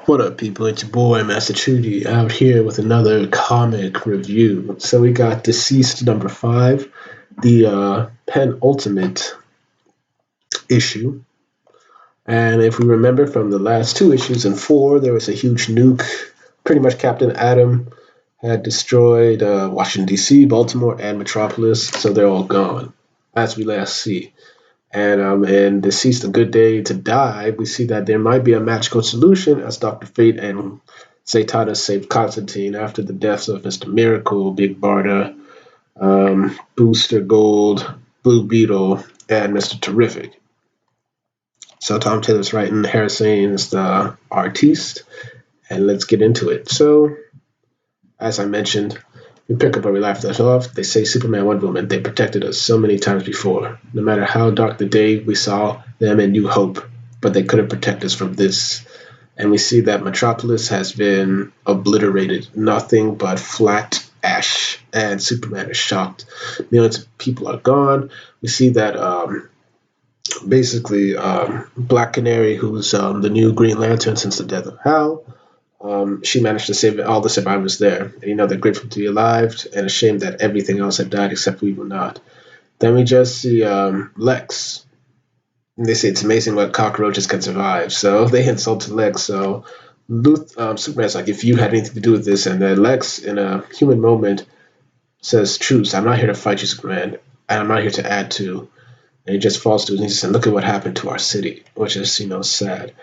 What up, people? It's your boy, Master Trudy, out here with another comic review. So we got DCeased number 5, the penultimate issue. And if we remember from the last two issues and 4, there was a huge nuke. Pretty much Captain Atom had destroyed Washington, D.C., Baltimore, and Metropolis, so they're all gone, as we last see. And in DCeased, A Good Day to Die, we see that there might be a magical solution as Dr. Fate and Zatanna saved Constantine after the deaths of Mr. Miracle, Big Barda, Booster Gold, Blue Beetle, and Mr. Terrific. So Tom Taylor's writing, Harrison is the artiste, and let's get into it. So, as I mentioned, we pick up where we left off. They say Superman, Wonder Woman, they protected us so many times before. No matter how dark the day, we saw them and knew hope, but they couldn't protect us from this. And we see that Metropolis has been obliterated, nothing but flat ash, and Superman is shocked. Millions of people are gone. We see that basically Black Canary, who's the new Green Lantern since the death of Hal, she managed to save all the survivors there. And, they're grateful to be alive and ashamed that everything else had died except we were not. Then we just see Lex. And they say it's amazing what cockroaches can survive. So they insult Lex. So Superman's like, if you had anything to do with this, and then Lex, in a human moment, says, truce, I'm not here to fight you, Superman, and I'm not here to add to. And he just falls to his knees and look at what happened to our city, which is, sad.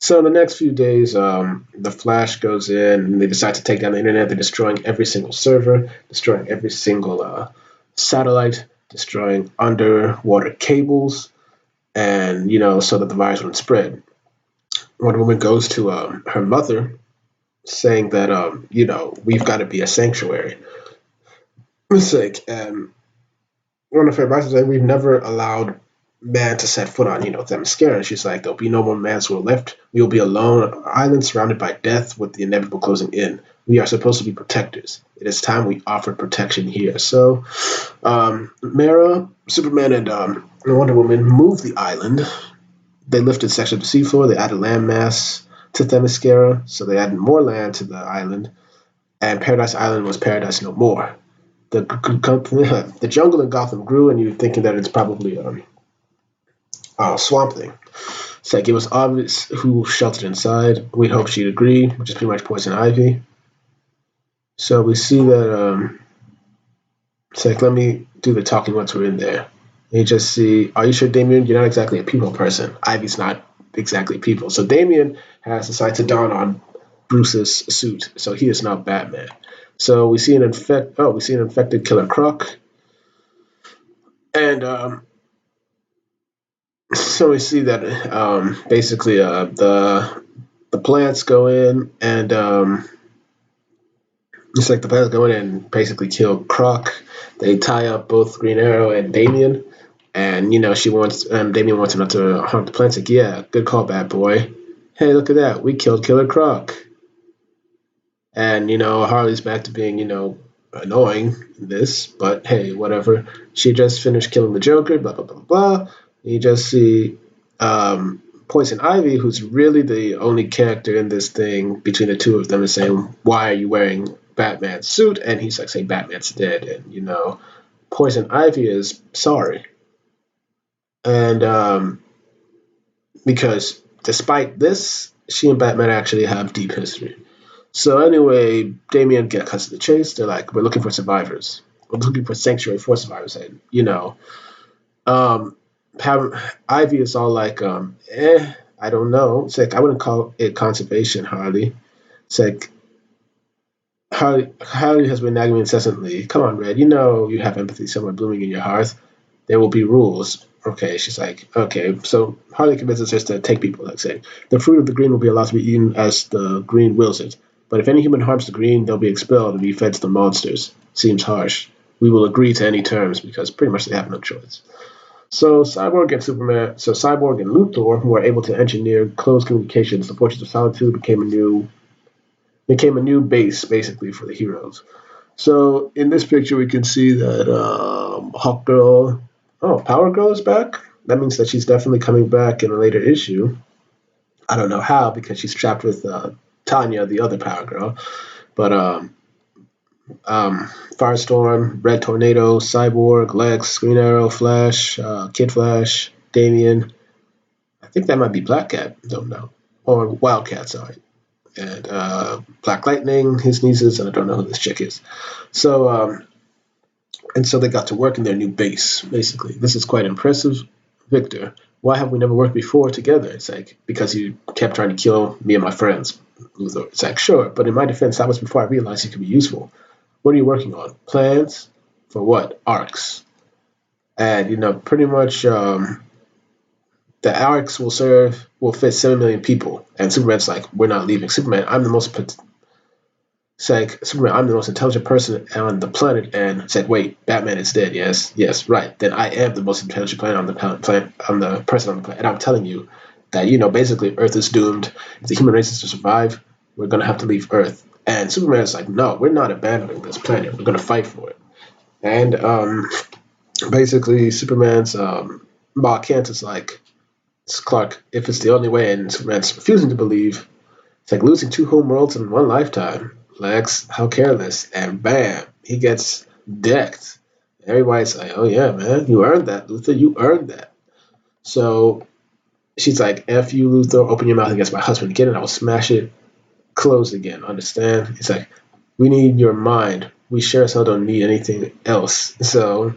So in the next few days, the Flash goes in and they decide to take down the internet. They're destroying every single server, destroying every single satellite, destroying underwater cables, and, so that the virus wouldn't spread. Wonder Woman goes to her mother saying that, we've got to be a sanctuary. It's like, one of her advisors said, we've never allowed man to set foot on, Themyscira. And she's like, there'll be no more man's world left. We will be alone on an island surrounded by death with the inevitable closing in. We are supposed to be protectors. It is time we offered protection here. So, Mara, Superman, and Wonder Woman moved the island. They lifted sections of the seafloor. They added landmass to Themyscira. So they added more land to the island. And Paradise Island was Paradise no more. The jungle in Gotham grew, and you're thinking that it's probably Swamp Thing. It's like it was obvious who sheltered inside. We'd hope she'd agree, which is pretty much Poison Ivy. So we see that it's like, let me do the talking once we're in there. And you just see, are you sure, Damian? You're not exactly a people person. Ivy's not exactly people. So Damian has decided to don on Bruce's suit, so he is now Batman. So we see an infected Killer Croc, and so we see that basically the plants go in, and it's like the plants go in and basically kill Croc. They tie up both Green Arrow and Damian, and Damian wants him not to harm the plants. Like, yeah, good call, bad boy. Hey, look at that, we killed Killer Croc. And, Harley's back to being, annoying in this, but hey, whatever. She just finished killing the Joker, blah, blah, blah, blah. And you just see Poison Ivy, who's really the only character in this thing between the two of them, is saying, why are you wearing Batman's suit? And he's like, saying Batman's dead. And, Poison Ivy is sorry. And because despite this, she and Batman actually have deep history. So anyway, Damian cuts to the chase. They're like, we're looking for survivors. We're looking for sanctuary for survivors. And, Ivy is all like, I don't know. It's like, I wouldn't call it conservation, Harley. It's like, Harley has been nagging me incessantly. Come on, Red, you have empathy somewhere blooming in your heart. There will be rules. Okay, she's like, okay. So Harley convinces us to take people, like saying, the fruit of the green will be allowed to be eaten as the green wills it. But if any human harms the green, they'll be expelled and be fed to the monsters. Seems harsh. We will agree to any terms because pretty much they have no choice. So Cyborg and Luthor, who are able to engineer closed communications, the Fortress of Solitude became a new base basically for the heroes. So in this picture, we can see that Hawkgirl, Power Girl is back. That means that she's definitely coming back in a later issue. I don't know how because she's trapped with Tanya, the other Power Girl. But Firestorm, Red Tornado, Cyborg, Lex, Green Arrow, Flash, Kid Flash, Damian. I think that might be Black Cat. Don't know. Or Wildcat, sorry. And Black Lightning, his nieces, and I don't know who this chick is. So, and so they got to work in their new base, basically. This is quite impressive. Victor, why have we never worked before together? It's like, because you kept trying to kill me and my friends, Luthor. It's like, sure, but in my defense, that was before I realized you could be useful. What are you working on? Plans? For what? Arcs. And, pretty much the arcs will fit 7 million people. And Superman's like, we're not leaving. Superman, it's like, Superman, I'm the most intelligent person on the planet. And it's like, wait, Batman is dead. Yes, right. Then I am the most intelligent planet on the planet. I'm the person on the planet. And I'm telling you that, basically Earth is doomed. If the human race is to survive, we're going to have to leave Earth. And Superman's like, no, we're not abandoning this planet. We're going to fight for it. And basically, Superman's Kent is like, it's Clark, if it's the only way, and Superman's refusing to believe. It's like losing 2 home worlds in one lifetime. Lex, how careless. And bam, he gets decked. Everybody's like, oh yeah, man, you earned that, Luthor. You earned that. So she's like, F you, Luthor, open your mouth against my husband again, and I will smash it closed again. Understand? It's like, we need your mind. We sure as hell don't need anything else. So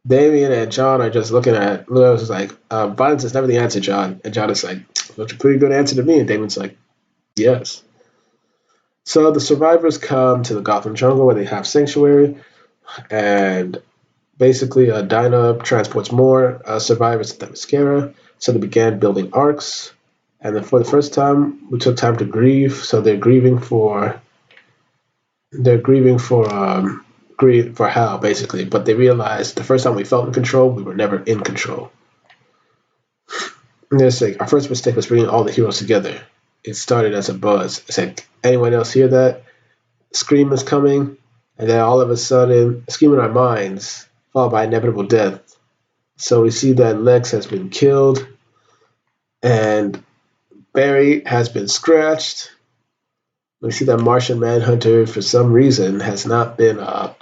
Damien and John are just looking at Lewis is like, violence is never the answer, John. And John is like, that's a pretty good answer to me. And Damien's like, yes. So the survivors come to the Gotham jungle where they have sanctuary, and basically Dinah transports more survivors to the mascara. So they began building arcs, and then for the first time we took time to grieve. So they're grieving for Hal basically, but they realized the first time we felt in control, we were never in control. And it's like our first mistake was bringing all the heroes together. It started as a buzz. It's like, anyone else hear that? Scream is coming, and then all of a sudden, scream in our minds, followed by inevitable death. So we see that Lex has been killed, and Barry has been scratched. We see that Martian Manhunter, for some reason, has not been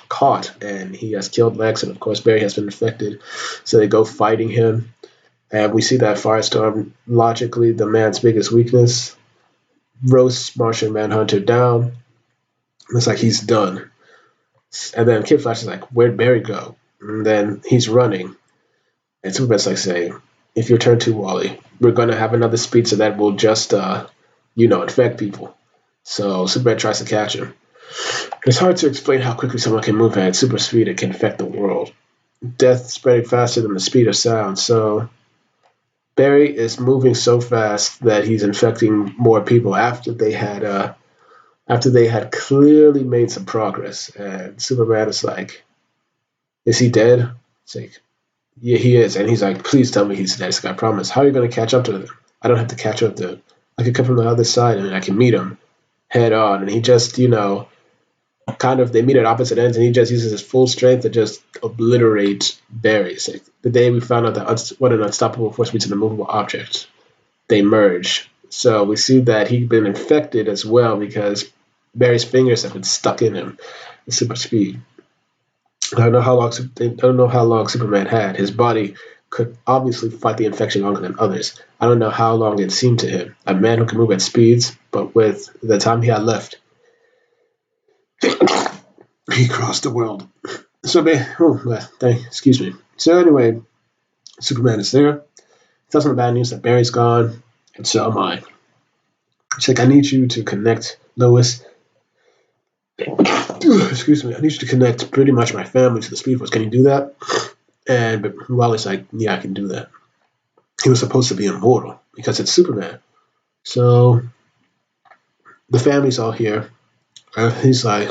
caught, and he has killed Lex, and of course Barry has been infected. So they go fighting him, and we see that Firestorm, logically the man's biggest weakness, roasts Martian Manhunter down. It's like he's done. And then Kid Flash is like, where'd Barry go? And then he's running. And Superman's like saying, if you turn to Wally, we're going to have another speed so that will just, infect people. So Superman tries to catch him. It's hard to explain how quickly someone can move at super speed and can affect the world. Death spreading faster than the speed of sound. So Barry is moving so fast that he's infecting more people after they had clearly made some progress. And Superman is like, is he dead? It's like, yeah, he is. And he's like, please tell me he's dead. It's like, I promise. How are you going to catch up to them? I don't have to catch up to him. I can come from the other side and I can meet him head on. And he just, they meet at opposite ends, and he just uses his full strength to just obliterate Barry. It's like the day we found out that what an unstoppable force means an immovable object, they merge. So we see that he'd been infected as well because Barry's fingers have been stuck in him at super speed. I don't know how long Superman had. His body could obviously fight the infection longer than others. I don't know how long it seemed to him. A man who can move at speeds, but with the time he had left, he crossed the world. So, excuse me. So anyway, Superman is there. He tells him the bad news that Barry's gone, and so am I. She's like, I need you to connect Lois. Excuse me. I need you to connect pretty much my family to the Speed Force. Can you do that? And Wally's like, yeah, I can do that. He was supposed to be immortal because it's Superman. So the family's all here. He's like,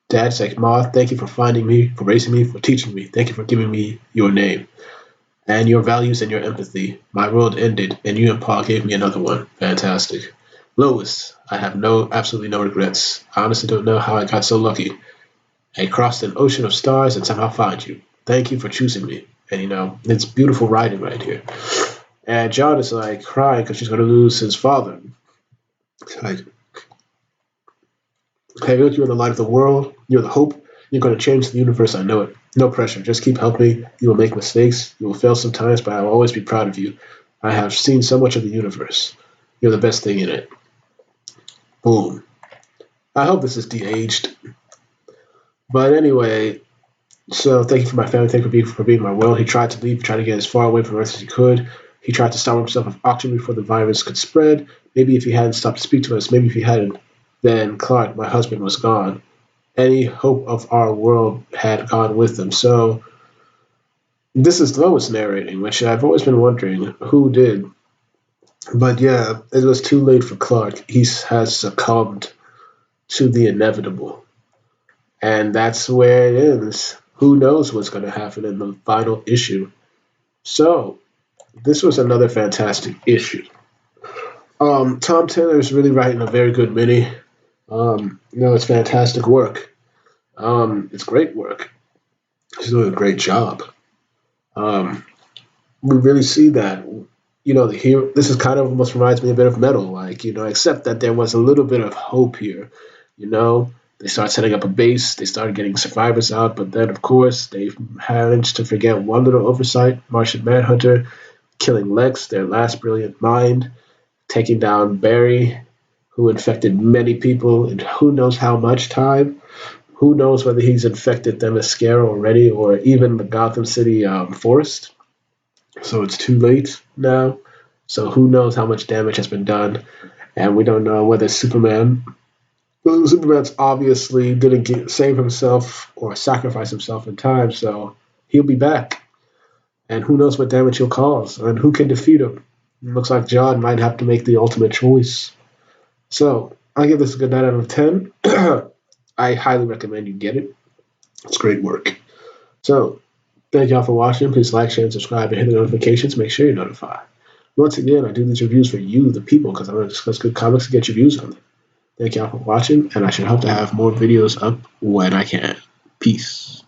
Dad's like, Ma, thank you for finding me, for raising me, for teaching me. Thank you for giving me your name and your values and your empathy. My world ended, and you and Pa gave me another one. Fantastic. Lois, I have absolutely no regrets. I honestly don't know how I got so lucky. I crossed an ocean of stars and somehow found you. Thank you for choosing me. And, it's beautiful writing right here. And John is like crying because she's going to lose his father. It's like, hey, look, you're the light of the world. You're the hope. You're going to change the universe. I know it. No pressure. Just keep helping me. You will make mistakes. You will fail sometimes, but I will always be proud of you. I have seen so much of the universe. You're the best thing in it. Boom. I hope this is de-aged. But anyway, so thank you for my family. Thank you for being my will. He tried to leave, tried to get as far away from Earth as he could. He tried to stop himself from oxygen before the virus could spread. Maybe if he hadn't stopped to speak to us, maybe if he hadn't, then Clark, my husband, was gone. Any hope of our world had gone with them. So this is Lois narrating, which I've always been wondering who did. But yeah, it was too late for Clark. He has succumbed to the inevitable. And that's where it ends. Who knows what's going to happen in the final issue? So, this was another fantastic issue. Tom Taylor is really writing a very good mini. It's fantastic work. It's great work. He's doing a great job. Um, we really see that. The hero. This is kind of almost reminds me a bit of Metal, like except that there was a little bit of hope here. You know, they start setting up a base. They started getting survivors out, but then of course they managed to forget one little oversight: Martian Manhunter killing Lex, their last brilliant mind, taking down Barry, who infected many people in who knows how much time. Who knows whether he's infected Themyscira already or even the Gotham City forest. So it's too late now. So who knows how much damage has been done. And we don't know whether Superman's obviously didn't save himself or sacrifice himself in time, so he'll be back. And who knows what damage he'll cause and who can defeat him. It looks like John might have to make the ultimate choice. So I give this a good 9 out of 10. I highly recommend you get it. It's great work. So thank y'all for watching. Please like, share, and subscribe, and hit the notifications. Make sure you're notified. Once again, I do these reviews for you, the people, because I want to discuss good comics and get your views on them. Thank y'all for watching, and I should hope to have more videos up when I can. Peace.